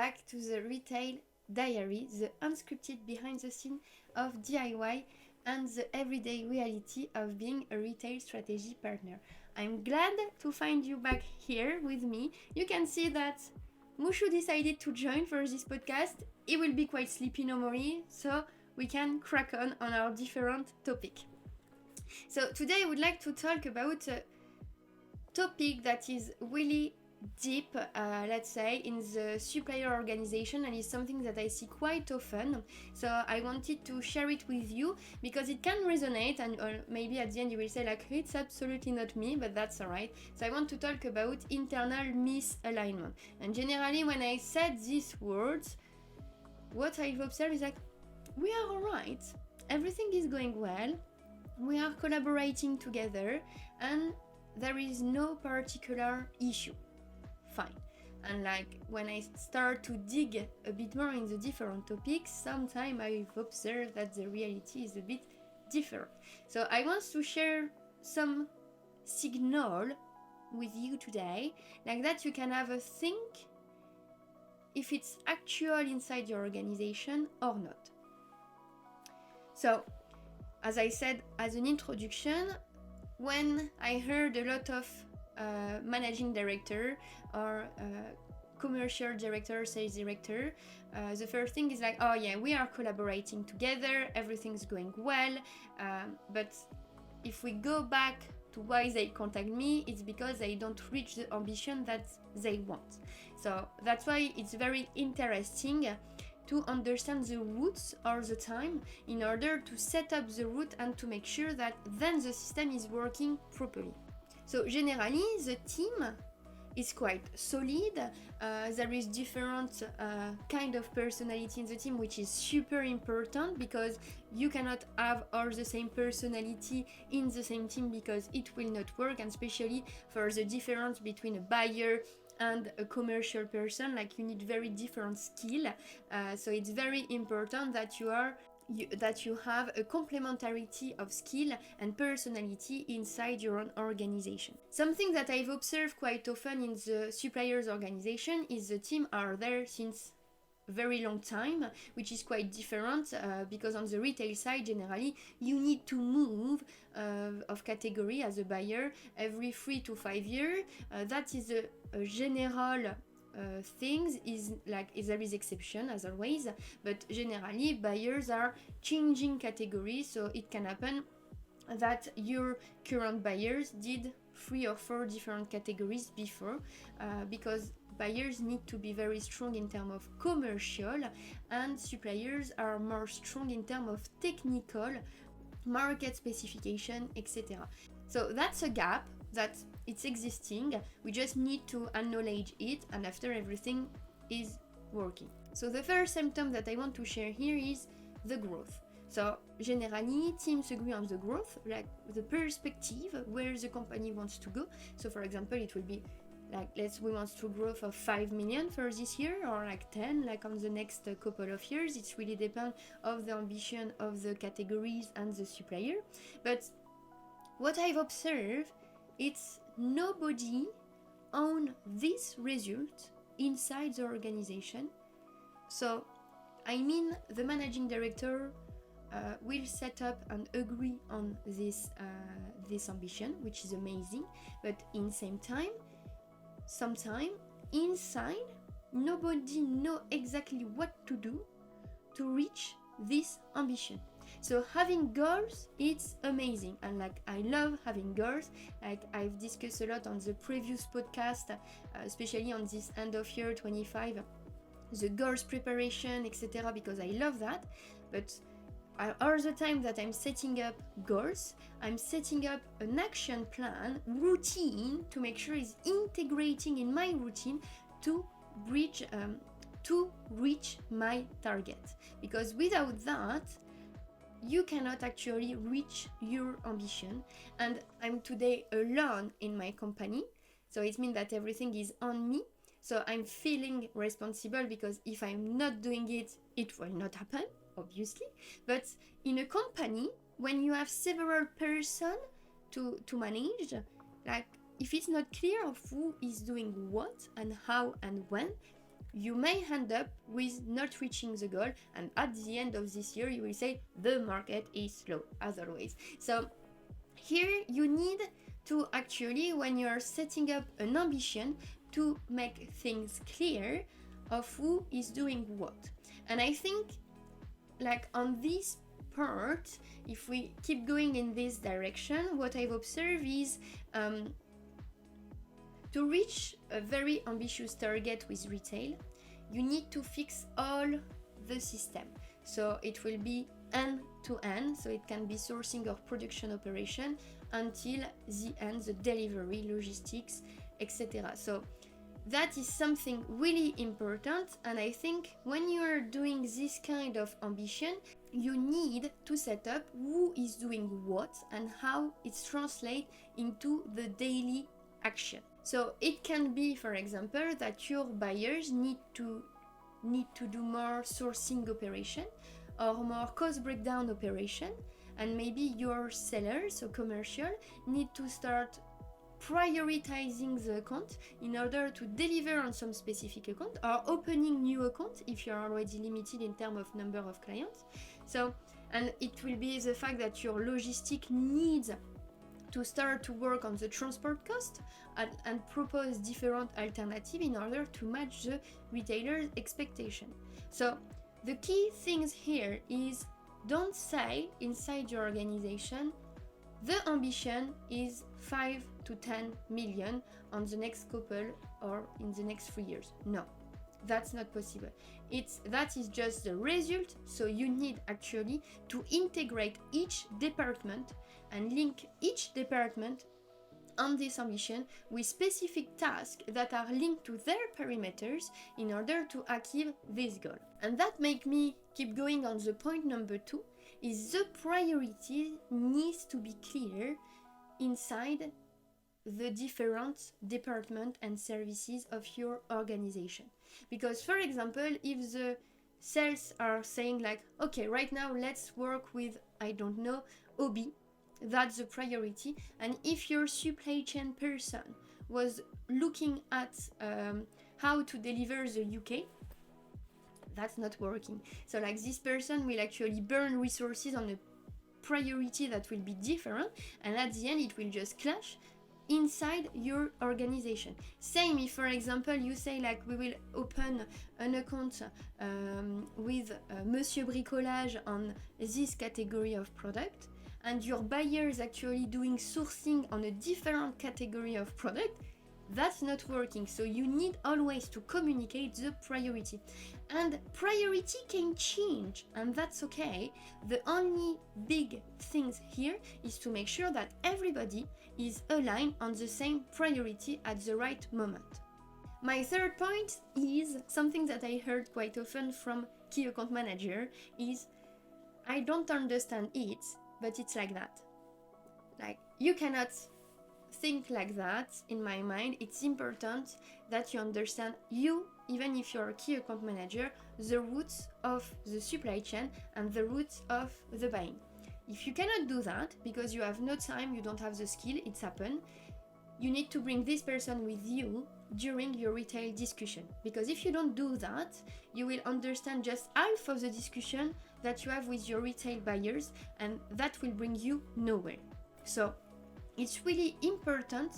back to the Retail Diary, the unscripted behind the scene of DIY and the everyday reality of being a retail strategy partner. I'm glad to find you back here with me. You can see that Mushu decided to join for this podcast. He will be quite sleepy no more, so we can crack on our different topic. So today I would like to talk about a topic that is really deep, let's say, in the supplier organization, and is something that I see quite often. So I wanted to share it with you because it can resonate, and or maybe at the end you will say like, it's absolutely not me, but that's alright. So I want to talk about internal misalignment. And generally when I said these words, what I've observed is like, we are alright, everything is going well, we are collaborating together, and there is no particular issue. Fine. And like when I start to dig a bit more in the different topics, sometimes I've observed that the reality is a bit different. So I want to share some signal with you today, like that you can have a think if it's actual inside your organization or not. So, as I said as an introduction, when I heard a lot of managing director or commercial director, sales director, the first thing is like, oh yeah, we are collaborating together, everything's going well, but if we go back to why they contact me, it's because they don't reach the ambition that they want. So that's why it's very interesting to understand the roots all the time in order to set up the root and to make sure that then the system is working properly. So generally the team is quite solid. There is different kind of personality in the team, which is super important because you cannot have all the same personality in the same team because it will not work, and especially for the difference between a buyer and a commercial person, like you need very different skill. So it's very important that you have a complementarity of skill and personality inside your own organization. Something that I've observed quite often in the suppliers organization is the team are there since a very long time, which is quite different because on the retail side generally you need to move of category as a buyer every 3 to 5 years. That is a general things is like there is exception as always, but generally buyers are changing categories, so it can happen that your current buyers did 3 or 4 different categories before, because buyers need to be very strong in terms of commercial and suppliers are more strong in terms of technical, market specification, etc. So that's a gap that it's existing, we just need to acknowledge it, and after everything is working. So the first symptom that I want to share here is the growth. So generally teams agree on the growth, like the perspective where the company wants to go. So for example it will be like, we want to grow for 5 million for this year, or like 10, like on the next couple of years. It really depends on the ambition of the categories and the supplier. But what I've observed, it's nobody own this result inside the organization. So I mean the managing director will set up and agree on this ambition, which is amazing, but in same time, sometime inside nobody know exactly what to do to reach this ambition. So having goals, it's amazing, and like I love having goals, like I've discussed a lot on the previous podcast, especially on this end of year 25, the goals preparation, etc., because I love that. But all the time that I'm setting up goals, I'm setting up an action plan, routine, to make sure it's integrating in my routine to reach my target. Because without that, you cannot actually reach your ambition. And I'm today alone in my company, so it means that everything is on me. So I'm feeling responsible because if I'm not doing it, it will not happen, obviously. But in a company, when you have several persons to manage, like if it's not clear of who is doing what and how and when, you may end up with not reaching the goal, and at the end of this year you will say the market is slow, as always. So here you need to actually, when you're setting up an ambition, to make things clear of who is doing what. And I think, like, on this part, if we keep going in this direction, what I've observed is to reach a very ambitious target with retail, you need to fix all the system. So it will be end to end, so it can be sourcing or production operation until the end, the delivery, logistics, etc. So that is something really important, and I think when you are doing this kind of ambition, you need to set up who is doing what and how it's translated into the daily action. So it can be, for example, that your buyers need to do more sourcing operation or more cost breakdown operation, and maybe your sellers, so commercial, need to start prioritizing the account in order to deliver on some specific account, or opening new account if you're already limited in terms of number of clients. So, and it will be the fact that your logistic needs to start to work on the transport cost and propose different alternatives in order to match the retailer's expectation. So the key things here is, don't say inside your organization the ambition is 5 to 10 million on the next couple or in the next 3 years. No, that's not possible. That is just the result. So you need actually to integrate each department and link each department on this ambition with specific tasks that are linked to their perimeters in order to achieve this goal. And that make me keep going on the point number 2, is the priority needs to be clear inside the different departments and services of your organization. Because, for example, if the sales are saying like, okay, right now let's work with, I don't know, OB, that's the priority. And if your supply chain person was looking at how to deliver the UK, that's not working. So like, this person will actually burn resources on a priority that will be different, and at the end it will just clash inside your organization. Same if, for example, you say like, we will open an account with Monsieur Bricolage on this category of product, and your buyer is actually doing sourcing on a different category of product, that's not working. So you need always to communicate the priority. And priority can change, and that's okay. The only big things here is to make sure that everybody is aligned on the same priority at the right moment. My third point is something that I heard quite often from key account manager is, I don't understand it, but it's like that. Like, you cannot think like that. In my mind, it's important that you understand, even if you're a key account manager, the roots of the supply chain and the roots of the buying. If you cannot do that because you have no time, you don't have the skill, it's happened, you need to bring this person with you during your retail discussion. Because if you don't do that, you will understand just half of the discussion that you have with your retail buyers, and that will bring you nowhere. So it's really important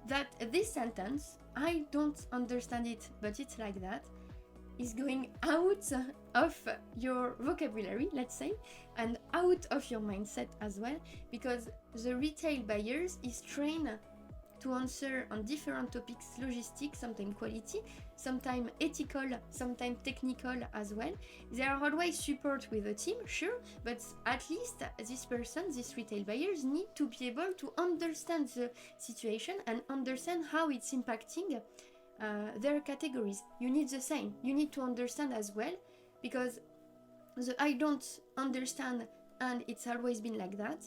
that this sentence, I don't understand it, but it's like that, is going out of your vocabulary, let's say, and out of your mindset as well, because the retail buyers is trained to answer on different topics, logistics, sometimes quality, sometimes ethical, sometimes technical as well. There are always support with the team, sure, but at least this person, these retail buyers, need to be able to understand the situation and understand how it's impacting their categories. You need the same. You need to understand as well, because the I don't understand, and it's always been like that,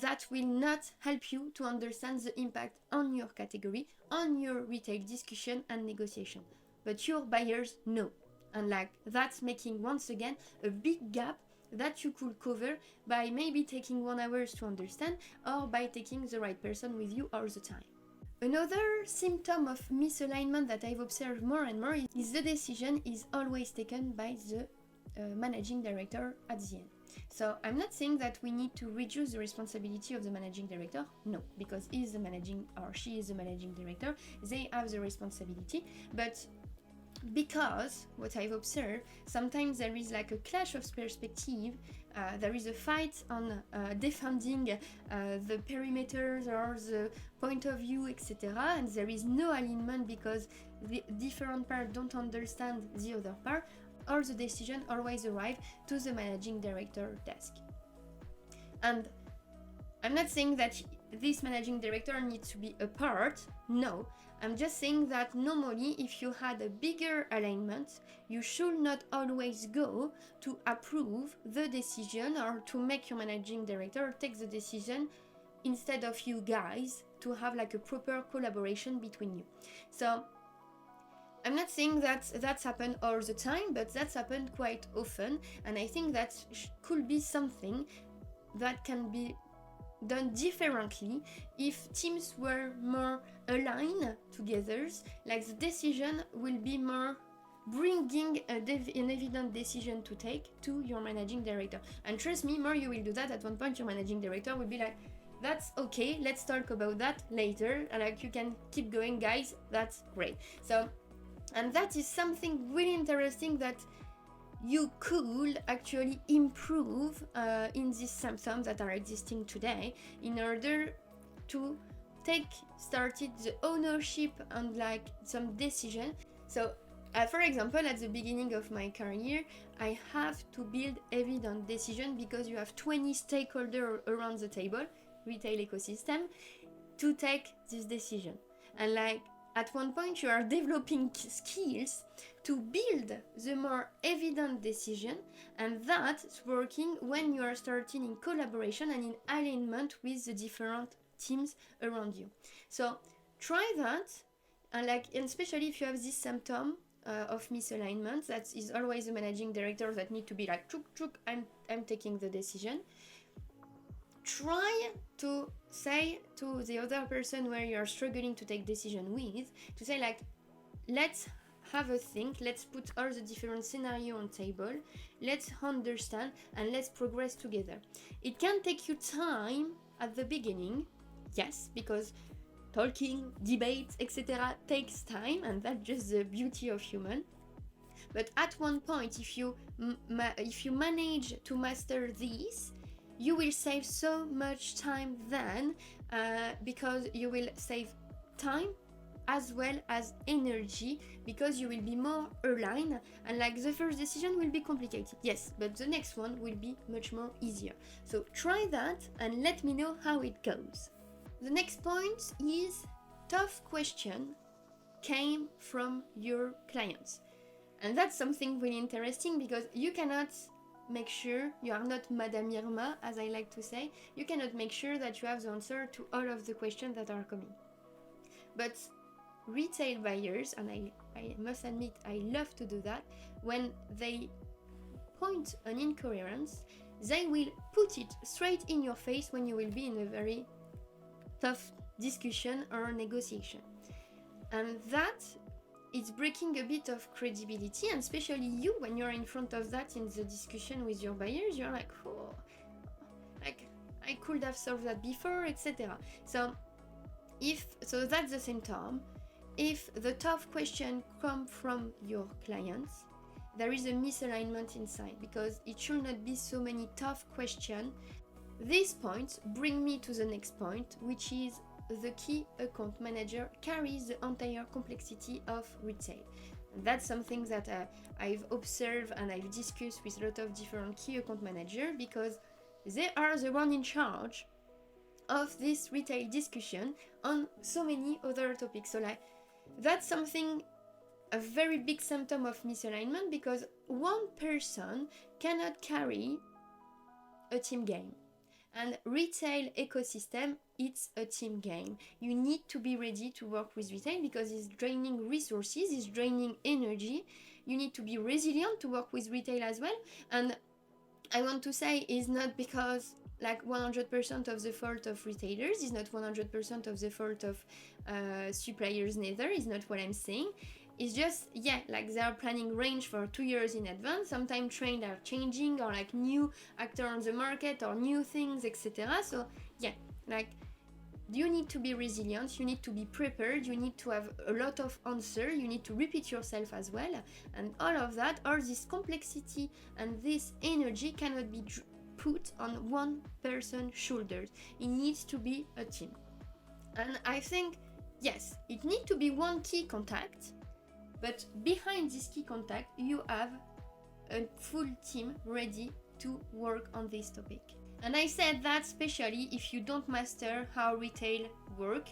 that will not help you to understand the impact on your category, on your retail discussion and negotiation. But your buyers know. And like, that's making, once again, a big gap that you could cover by maybe taking 1 hour to understand, or by taking the right person with you all the time. Another symptom of misalignment that I've observed more and more is the decision is always taken by the managing director at the end. So I'm not saying that we need to reduce the responsibility of the managing director, no, because he is the managing or she is the managing director, they have the responsibility, but because what I've observed, sometimes there is like a clash of perspective, there is a fight on defending the perimeters or the point of view, etc., and there is no alignment because the different parts don't understand the other part, or the decision always arrive to the managing director desk. And I'm not saying that this managing director needs to be a part, no. I'm just saying that normally if you had a bigger alignment, you should not always go to approve the decision or to make your managing director take the decision instead of you guys, to have like a proper collaboration between you. So I'm not saying that that's happened all the time, but that's happened quite often, and I think that could be something that can be done differently if teams were more aligned together, like the decision will be more bringing an evident decision to take to your managing director. And trust me, more you will do that, at one point your managing director will be like, that's okay, let's talk about that later, and like you can keep going guys, that's great. So, and that is something really interesting that you could actually improve in these symptoms that are existing today in order to take started the ownership and like some decision. So for example, at the beginning of my career, I have to build evident decision because you have 20 stakeholders around the table, retail ecosystem, to take this decision. And like at one point you are developing skills to build the more evident decision, and that's working when you are starting in collaboration and in alignment with the different teams around you. So try that, and especially if you have this symptom of misalignment, that is always the managing director that need to be like, chuk, I'm taking the decision. Try to say to the other person where you're struggling to take decision with, to say like, let's have a think, let's put all the different scenarios on table, let's understand and let's progress together. It can take you time at the beginning, yes, because talking, debates, etc. takes time, and that's just the beauty of human. But at one point, if you manage to master this, you will save so much time then, because you will save time as well as energy, because you will be more aligned, and like the first decision will be complicated, yes, but the next one will be much more easier. So try that and let me know how it goes. The next point is tough question came from your clients. And that's something really interesting, because you cannot make sure, you are not Madame Irma, as I like to say, you cannot make sure that you have the answer to all of the questions that are coming. But retail buyers, and I must admit I love to do that, when they point an incoherence, they will put it straight in your face when you will be in a very tough discussion or negotiation. And that is breaking a bit of credibility, and especially you, when you're in front of that in the discussion with your buyers, you're like, oh, like I could have solved that before, etc. So that's the same term. If the tough question come from your clients, there is a misalignment inside, because it should not be so many tough questions. These points bring me to the next point, which is the key account manager carries the entire complexity of retail. And that's something that I've observed and I've discussed with a lot of different key account managers, because they are the one in charge of this retail discussion on so many other topics. So like, that's something, a very big symptom of misalignment, because one person cannot carry a team game. And retail ecosystem, it's a team game. You need to be ready to work with retail, because it's draining resources, it's draining energy. You need to be resilient to work with retail as well. And I want to say, it's not because like 100% of the fault of retailers, it's not 100% of the fault of suppliers neither, is not what I'm saying. It's just, yeah, like they are planning range for 2 years in advance. Sometimes trends are changing, or like new actor on the market, or new things, etc. So yeah, like you need to be resilient, you need to be prepared, you need to have a lot of answer, you need to repeat yourself as well, and all of that, all this complexity and this energy cannot be put on one person's shoulders. It needs to be a team. And I think, yes, it needs to be one key contact, but behind this key contact, you have a full team ready to work on this topic. And I said that especially if you don't master how retail work,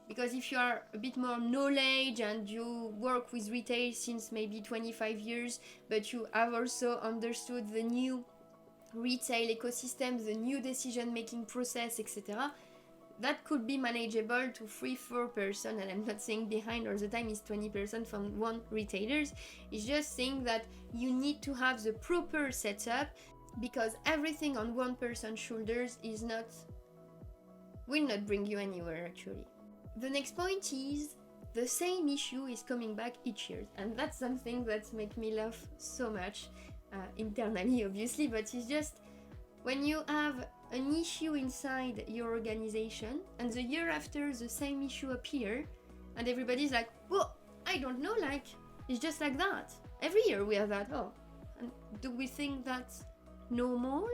because if you are a bit more knowledge and you work with retail since maybe 25 years, but you have also understood the new retail ecosystem, the new decision-making process, etc., that could be manageable to 3-4 person, and I'm not saying behind all the time is 20% from one retailers. It's just saying that you need to have the proper setup, because everything on one person's shoulders will not bring you anywhere actually. The next point is the same issue is coming back each year, and that's something that makes me laugh so much internally, obviously, but it's just when you have an issue inside your organization and the year after the same issue appear and everybody's like, well, I don't know, like it's just like that. Every year we have that. Oh, and do we think that's normal?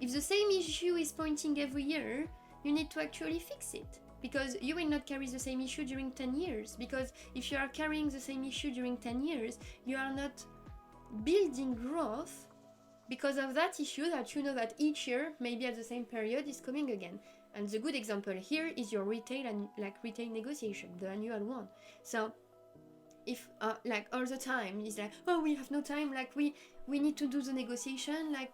If the same issue is pointing every year, you need to actually fix it, because you will not carry the same issue during 10 years. Because if you are carrying the same issue during 10 years, you are not building growth because of that issue that you know that each year, maybe at the same period, is coming again. And the good example here is your retail and like retail negotiation, the annual one. So if like all the time it's like, oh, we have no time, like we need to do the negotiation, like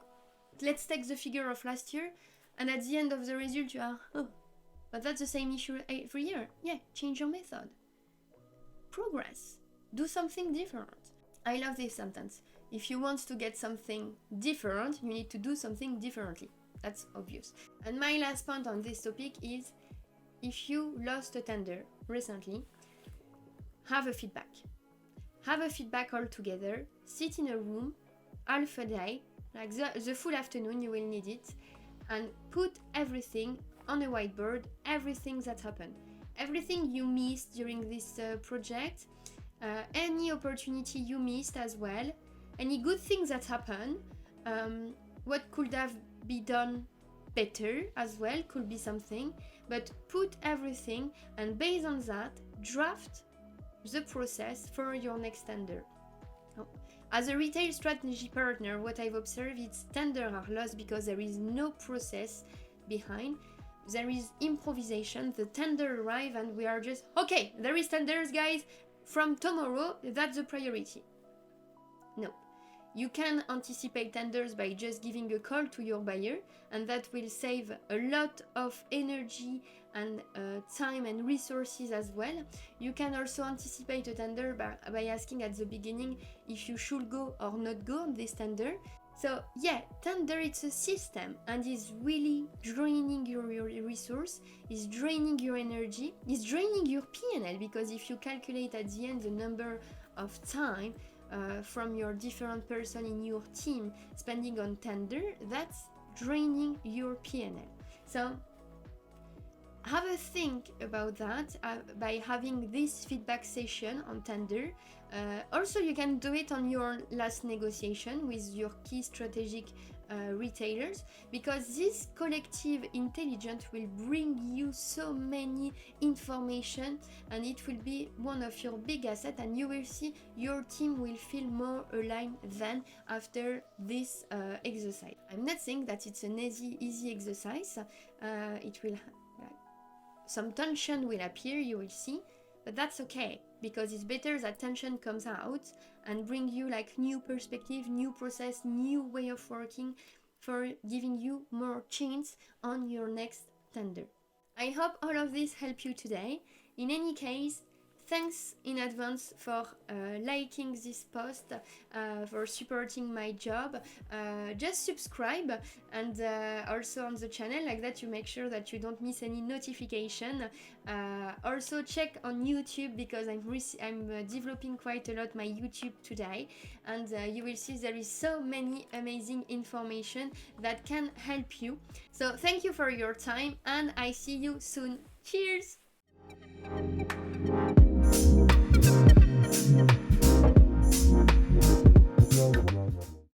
let's take the figure of last year, and at the end of the result you are, oh, but that's the same issue every year. Yeah, change your method, progress, do something different. I love this sentence. If you want to get something different, you need to do something differently. That's obvious. And my last point on this topic is, if you lost a tender recently, have a feedback. Have a feedback all together. Sit in a room, half a day, like the full afternoon, you will need it, and put everything on a whiteboard, everything that happened. Everything you missed during this project, any opportunity you missed as well, any good things that happened, what could have been done better as well, could be something, but put everything, and based on that, draft the process for your next tender. As a retail strategy partner, what I've observed is tenders are lost because there is no process behind. There is improvisation. The tender arrive and we are just, okay, there is tenders, guys, from tomorrow, that's the priority. No. You can anticipate tenders by just giving a call to your buyer, and that will save a lot of energy and time and resources as well. You can also anticipate a tender by asking at the beginning if you should go or not go on this tender. So yeah, tender, it's a system and is really draining your resource, is draining your energy, is draining your P&L, because if you calculate at the end the number of time from your different person in your team spending on tender, that's draining your P&L. So have a think about that by having this feedback session on tender. Also, you can do it on your last negotiation with your key strategic retailers, because this collective intelligence will bring you so many information, and it will be one of your big assets, and you will see your team will feel more aligned than after this exercise. I'm not saying that it's an easy exercise. It will some tension will appear, you will see, but that's okay, because it's better that tension comes out and bring you like new perspective, new process, new way of working, for giving you more chance on your next tender. I hope all of this helped you today. In any case, thanks in advance for liking this post, for supporting my job. Just subscribe, and also on the channel, like that you make sure that you don't miss any notification. Also check on YouTube, because I'm developing quite a lot my YouTube today, and you will see there is so many amazing information that can help you. So thank you for your time, and I see you soon. Cheers!